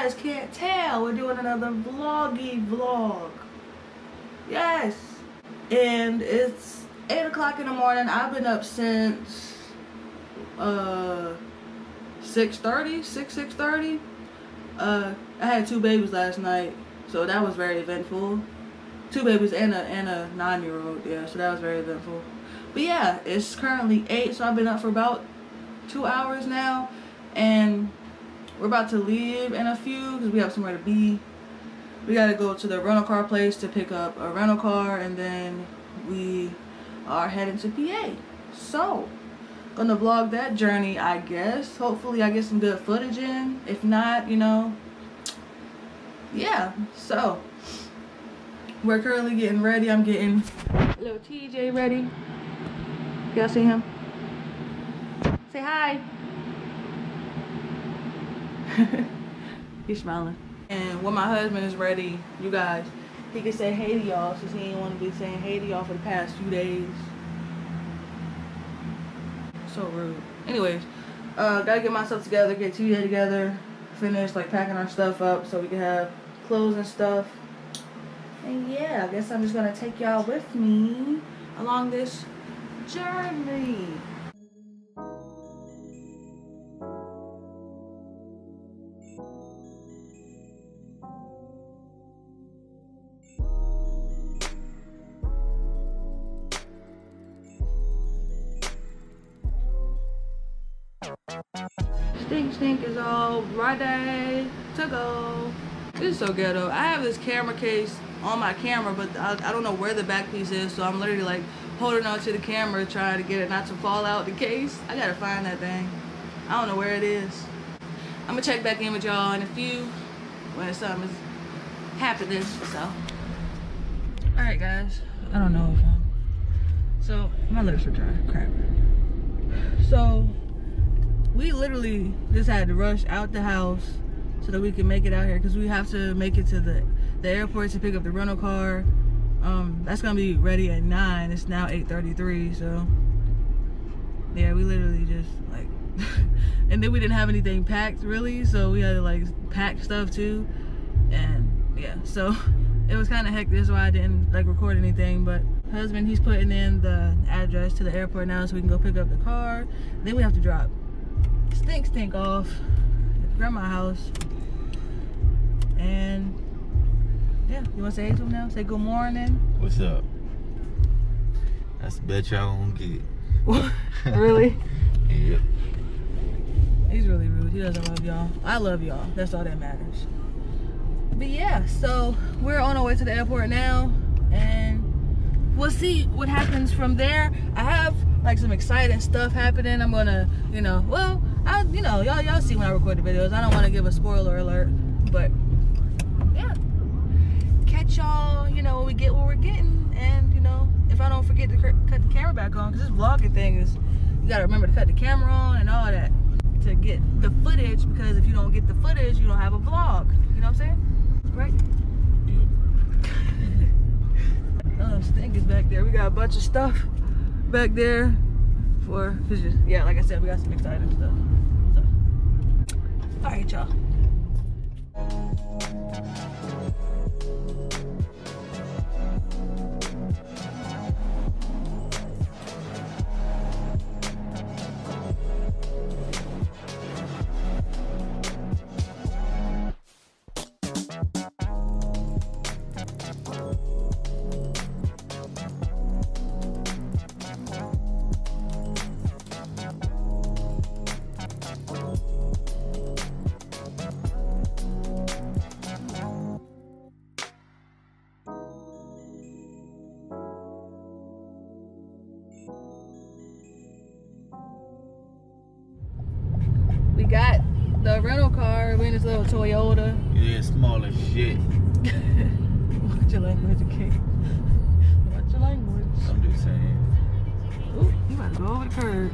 guys can't tell, we're doing another vloggy vlog. Yes. And it's 8 o'clock in the morning. I've been up since 6:30. I had 2 babies last night, so that was very eventful. 2 babies and a 9-year-old, yeah, so that was very eventful. But yeah, it's currently 8, so I've been up for about 2 hours now, and we're about to leave in a few because we have somewhere to be. We gotta go to the rental car place to pick up a rental car, and then we are heading to PA. So, gonna vlog that journey, I guess. Hopefully I get some good footage in. If not, you know, yeah. So, we're currently getting ready. I'm getting little TJ ready. Y'all see him? Say hi. He's smiling. And when my husband is ready, you guys, he can say hey to y'all since he ain't want to be saying hey to y'all for the past few days. So rude. Anyways, gotta get myself together, get TJ together, finish like packing our stuff up so we can have clothes and stuff. And yeah, I guess I'm just gonna take y'all with me along this journey. Stink is all ready to go. This is so ghetto. I have this camera case on my camera, but I don't know where the back piece is, so I'm literally like holding on to the camera trying to get it not to fall out the case. I gotta find that thing. I don't know where it is. I'm gonna check back in with y'all in a few when something is happening. So, alright guys, I don't know if so my lips are dry. Crap. So we literally just had to rush out the house so that we can make it out here because we have to make it to the airport to pick up the rental car. That's gonna be ready at 9. It's now 8:33, so yeah, we literally just like and then we didn't have anything packed really, so we had to like pack stuff too. And yeah, so it was kind of hectic. That's why I didn't like record anything. But husband, he's putting in the address to the airport now so we can go pick up the car. Then we have to drop stink off at grandma's house. And yeah, you want to say hey to him now? Say good morning. What's up? That's the bet y'all gonna get. Really? Yep. He's really rude. He doesn't love y'all. I love y'all. That's all that matters. But yeah, so we're on our way to the airport now, and we'll see what happens from there. I have like some exciting stuff happening. I'm gonna, you know, well, y'all see when I record the videos. I don't want to give a spoiler alert, but yeah, catch y'all, you know, when we get what we're getting. And you know, if I don't forget to cut the camera back on, because this vlogging thing is, you gotta remember to cut the camera on and all that to get the footage, because if you don't get the footage, you don't have a vlog. You know what I'm saying? Right? Yep. Stink is back there. We got a bunch of stuff back there for, yeah, like I said, we got some exciting stuff. So, all right, y'all. Got the rental car. We in this little Toyota. Yeah, small as shit. Watch your language, okay? Watch your language. I'm just saying. Ooh, you about to go over the curb.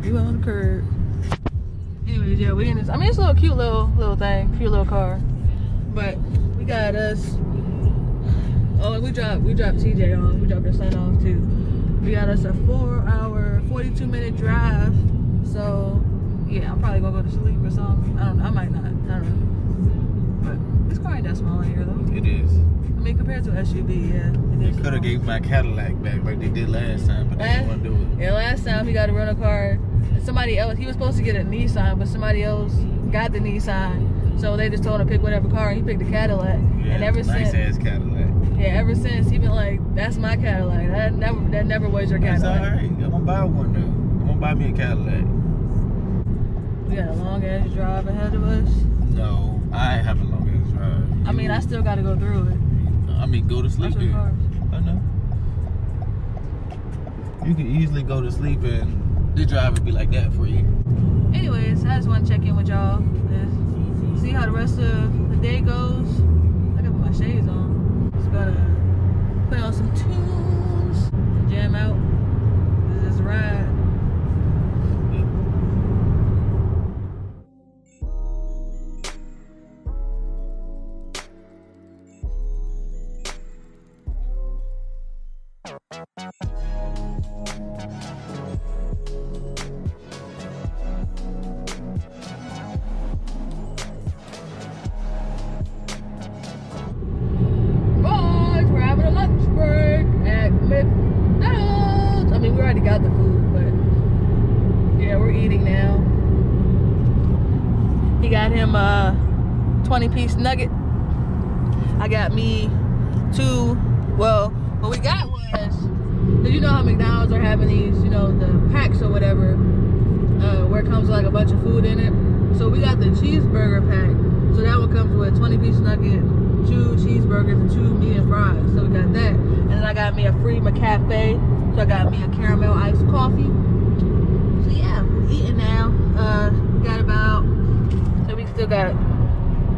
You on the curb. Anyways, yeah, we in this. I mean, it's a little cute little thing, cute little car. But we got us. Oh, we dropped TJ off. We dropped our son off too. We got us a 4-hour, 42-minute drive. So Yeah, I'm probably gonna go to sleep or something. I don't know. I might not. I don't know. But this car ain't that small in here though. It is. I mean, compared to an SUV, yeah. They could have gave my Cadillac back like they did last time, but they didn't want to do it. Yeah, last time he got a rental car. Somebody else, he was supposed to get a Nissan, but somebody else got the Nissan. So they just told him to pick whatever car, and he picked a Cadillac. Yeah, and ever nice since, ass Cadillac. Yeah, ever since he been like, that's my Cadillac. That never was your That's Cadillac. alright. I'm gonna buy one though. I'm gonna buy me a Cadillac. We got a long ass drive ahead of us. No, I have a long ass drive. I mean, I still got to go through it. I mean, go to sleep. Cars. I know. You can easily go to sleep and the drive would be like that for you. Anyways, I just want to check in with y'all. See how the rest of the day goes. I got my shades on. Just gotta put on some tunes and jam out. This is a ride. Got the food, but yeah, we're eating now. He got him a 20-piece nugget. I got me 2. Well, what we got was, you know how McDonald's are having these, you know, the packs or whatever, where it comes with like a bunch of food in it. So we got the cheeseburger pack. So that one comes with a 20-piece nugget, 2 cheeseburgers, and 2 medium fries. So we got that. And then I got me a free McCafe. So I got me a caramel iced coffee. So yeah, we're eating now. Got about, so we still got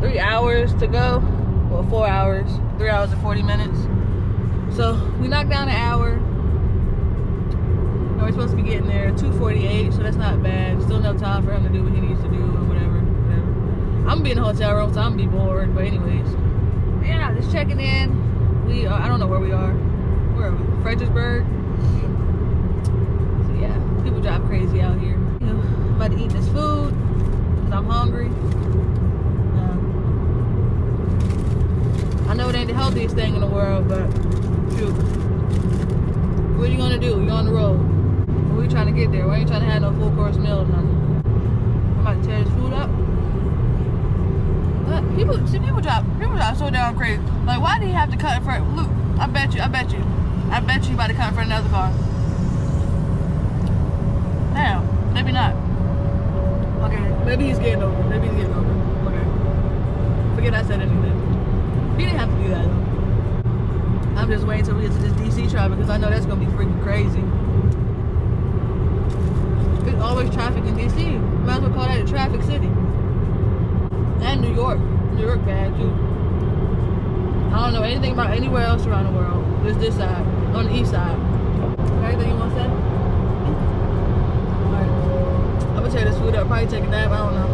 3 hours to go. Well, 4 hours, 3 hours and 40 minutes. So we knocked down an hour. And we're supposed to be getting there at 2:48, so that's not bad. Still enough time for him to do what he needs to do or whatever. I'm gonna be in the hotel room, so I'm gonna be bored. But anyways, yeah, just checking in. We are, I don't know where we are. Where are we? Fredericksburg. People drive crazy out here. You know, I'm about to eat this food because I'm hungry. I know it ain't the healthiest thing in the world, but shoot. What are you gonna do? You're on the road. We trying to get there. We ain't trying to have no full course meal or nothing. I'm about to tear this food up. But people drive so damn crazy. Like, why do you have to cut in front? Look, I bet you about to cut in front of another car. Now, maybe not. Okay, maybe he's getting over. Maybe he's getting over. Okay. Forget I said anything. He didn't have to do that though. I'm just waiting till we get to this DC traffic because I know that's gonna be freaking crazy. There's always traffic in DC. Might as well call that a traffic city. And New York. New York bad too. I don't know anything about anywhere else around the world. Just this side, on the east side. Anything you want to say? I'm gonna tear this food up, probably take a nap, I don't know.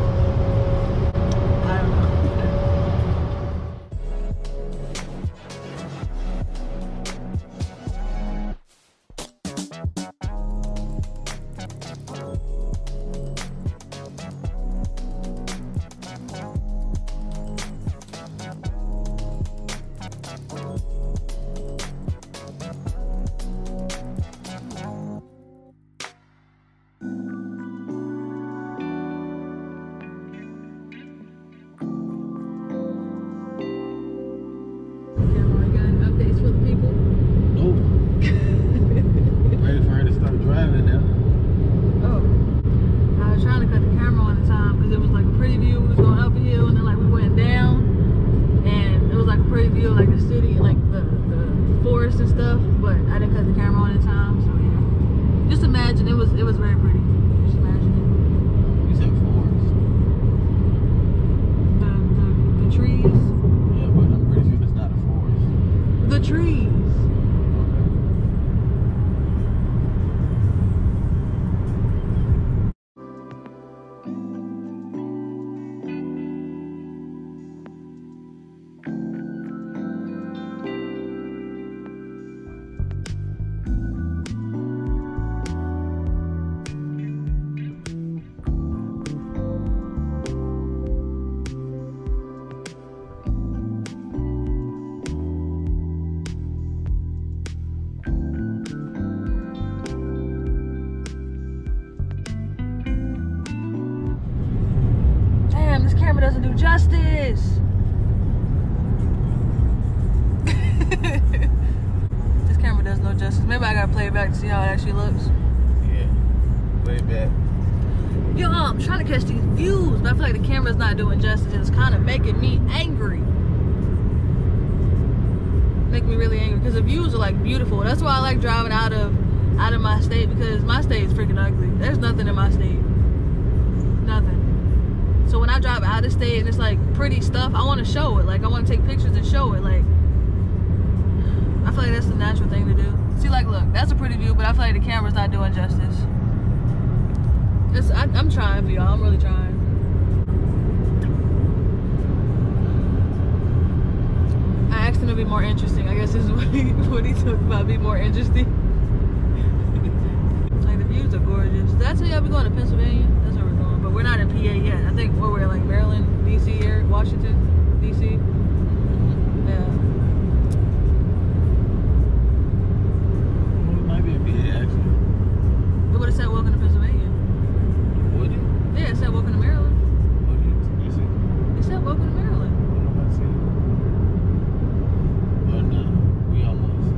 doesn't do justice. This camera does no justice. Maybe I gotta play it back to see how it actually looks. Yeah, play it back. Yo, I'm trying to catch these views, but I feel like the camera's not doing justice. It's kind of making me angry. Make me really angry because the views are like beautiful. That's why I like driving out of my state, because my state is freaking ugly. There's nothing in my state. Nothing. So when I drive out of state and it's like pretty stuff, I want to show it. Like I want to take pictures and show it. Like I feel like that's the natural thing to do. See, like look, that's a pretty view, but I feel like the camera's not doing justice. I'm trying for y'all. I'm really trying. I asked him to be more interesting. I guess this is what he took about be more interesting. Like the views are gorgeous. Did I tell you I'll be going to Pennsylvania? That's where we're going. But we're not in PA yet. I think we're like Maryland, DC area, Washington, DC. Yeah. Well, it might be a PA actually. It would have said welcome to Pennsylvania. Would it? Yeah, it said welcome to Maryland. You see? It said welcome to Maryland. But no, we almost.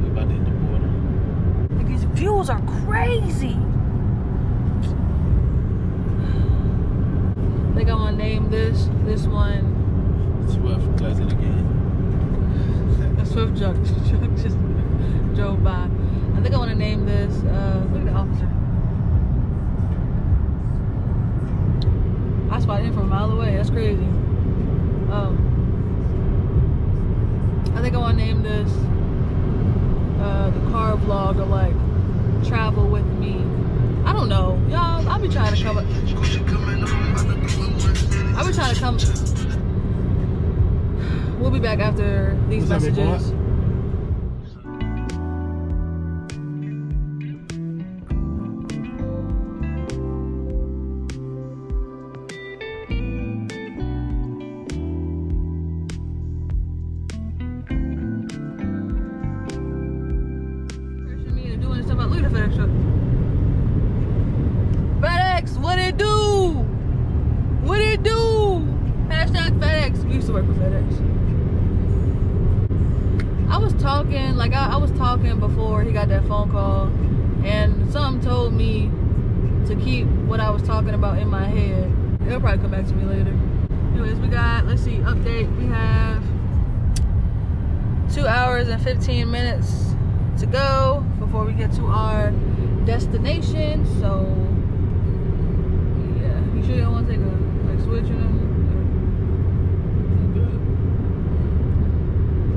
We about to hit the border. Like these views are crazy. I think I want to name this one. Swift does it again. A Swift truck just drove by. I think I want to name this. Look at the officer. I spotted him from a mile away. That's crazy. I think I want to name this the car vlog, or like travel with me. I don't know, y'all. I'll be trying to come. I'll be trying to come. We'll be back after these messages. Look at the FedEx truck. FedEx, what it do? What it do? Hashtag FedEx. We used to work with FedEx. I was talking, like I was talking before he got that phone call, and something told me to keep what I was talking about in my head. He'll probably come back to me later. Anyways, we got, let's see, update. We have 2 hours and 15 minutes to go before we get to our destination. So yeah, you sure you don't want to take a like switch or nothing? Good.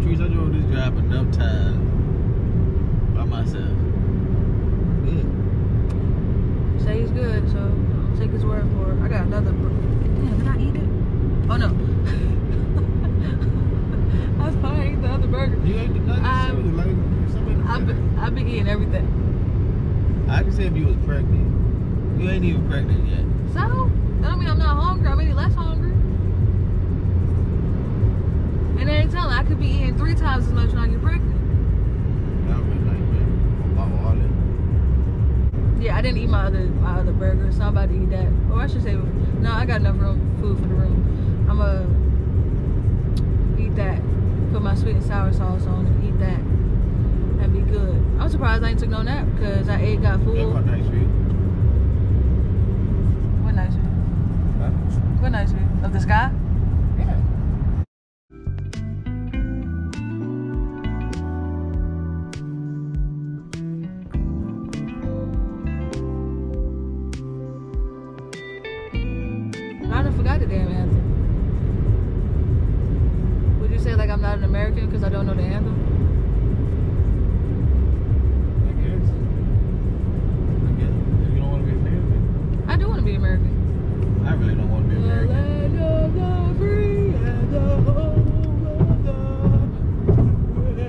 Trees, I drove this drive enough time by myself. Good. Say he's good, so I'll take his word for it. I got another. Damn, did I eat it? Oh no. I thought I ate the other burger. You ate the nuggets? I've been eating everything. I can say if you was pregnant. You ain't even pregnant yet. So? That don't mean I'm not hungry. I'm any less hungry. And they ain't telling. I could be eating 3 times as much when I get pregnant. Yeah, I didn't eat my other burger, so I'm about to eat that. Or I should say, no, I got enough food for the room. I'm gonna eat that. Put my sweet and sour sauce on and eat that. That'd be good. I'm surprised I ain't took no nap because I got food. What nice view? What nice view? Huh? What nice view? Of the sky? Yeah. I done forgot the damn anthem. Would you say like I'm not an American because I don't know the anthem? I do want to be American. I really don't want to be American. The land of the free and the home of the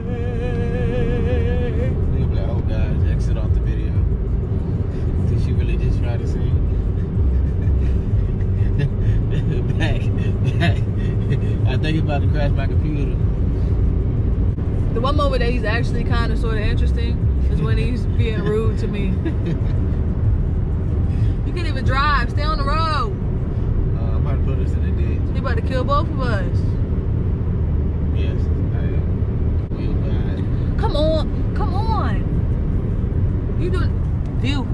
brave. They'll be like, oh guys, exit off the video. Did she really just try to sing? back. I think it's about to crash my computer. The one moment that he's actually kind of sort of interesting is when he's being rude to me. You can't even drive. Stay on the road. I'm about to put put us in the ditch. He about to kill both of us. Yes, I am. We'll guide. Come on. Come on. You do view.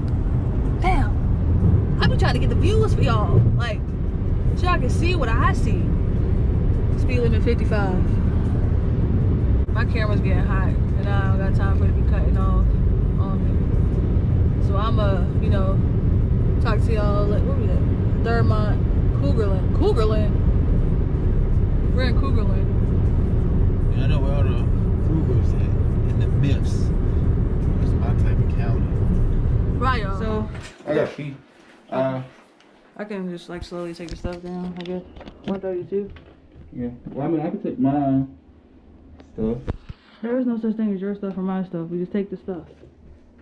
Damn. I be trying to get the views for y'all. Like, so y'all can see what I see. Speed limit 55. My camera's getting hot, and I don't got time for it to be cutting off on me. So I'ma, you know, talk to y'all. Like, where we at? Thurmont, Cougarland. Cougarland. We're in Cougarland. Yeah, I know where all the Krugers at in the Miffs. That's my type of county. Right, y'all. So I got key. I can just like slowly take the stuff down. I guess 132. Yeah. Well, I mean, I can take my stuff. There is no such thing as your stuff or my stuff. We just take the stuff.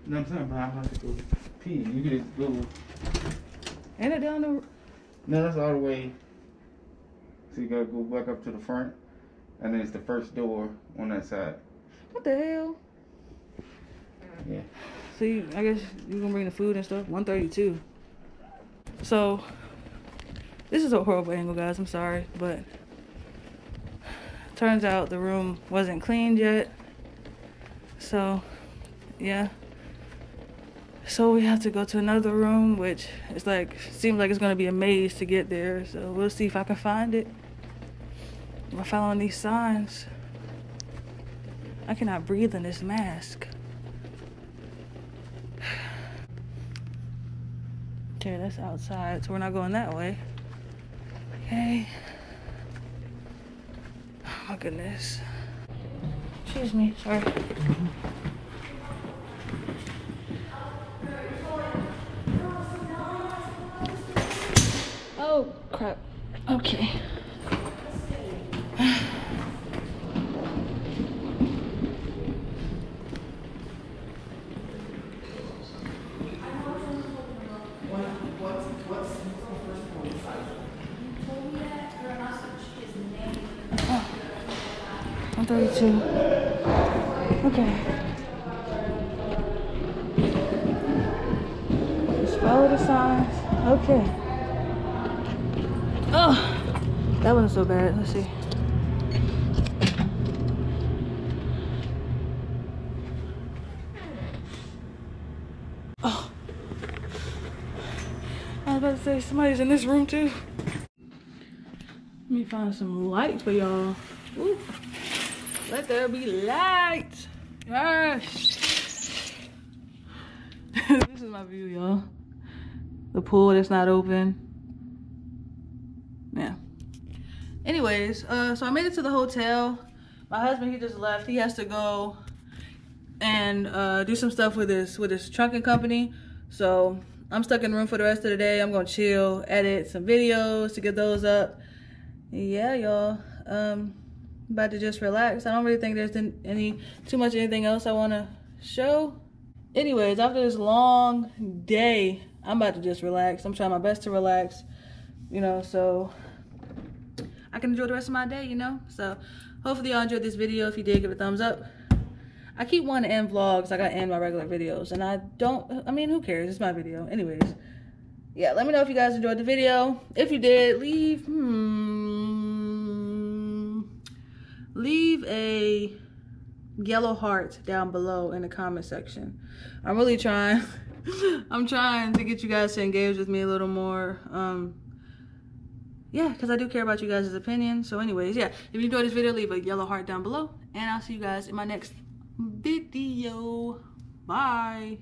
You know what I'm saying? But I'm about to go pee. You can just go. Ain't it down the? No, that's all the way. So you gotta go back up to the front, and then it's the first door on that side. What the hell? Yeah. See, I guess you gonna bring the food and stuff. 132. So this is a horrible angle, guys. I'm sorry, but turns out the room wasn't cleaned yet. So yeah. So we have to go to another room, which is like, seems like it's gonna be a maze to get there. So we'll see if I can find it. If I following these signs. I cannot breathe in this mask. Okay, that's outside, so we're not going that way. Okay. Oh my goodness. Excuse me, sorry. Oh, crap. Okay. Oh, 132. Okay. Just follow the signs. Okay. Oh, that wasn't so bad. Let's see. Oh, I was about to say somebody's in this room too. Let me find some light for y'all. Ooh. Let there be light. Yes. This is my view, y'all. The pool that's not open. Yeah. Anyways, so I made it to the hotel. My husband, he just left. He has to go and do some stuff with his trucking company. So I'm stuck in the room for the rest of the day. I'm gonna chill, edit some videos to get those up. Yeah, y'all. About to just relax. I don't really think there's too much anything else I want to show. Anyways, after this long day, I'm about to just relax. I'm trying my best to relax, you know, so I can enjoy the rest of my day, you know. So hopefully y'all enjoyed this video. If you did, give it a thumbs up. I keep wanting to end vlogs like I end my regular videos, and I mean, who cares? It's my video. Anyways, yeah, let me know if you guys enjoyed the video. If you did, leave a yellow heart down below in the comment section. I'm really trying. I'm trying to get you guys to engage with me a little more. Yeah, because I do care about you guys' opinions. So anyways, yeah, if you enjoyed this video, leave a yellow heart down below, and I'll see you guys in my next video. Bye.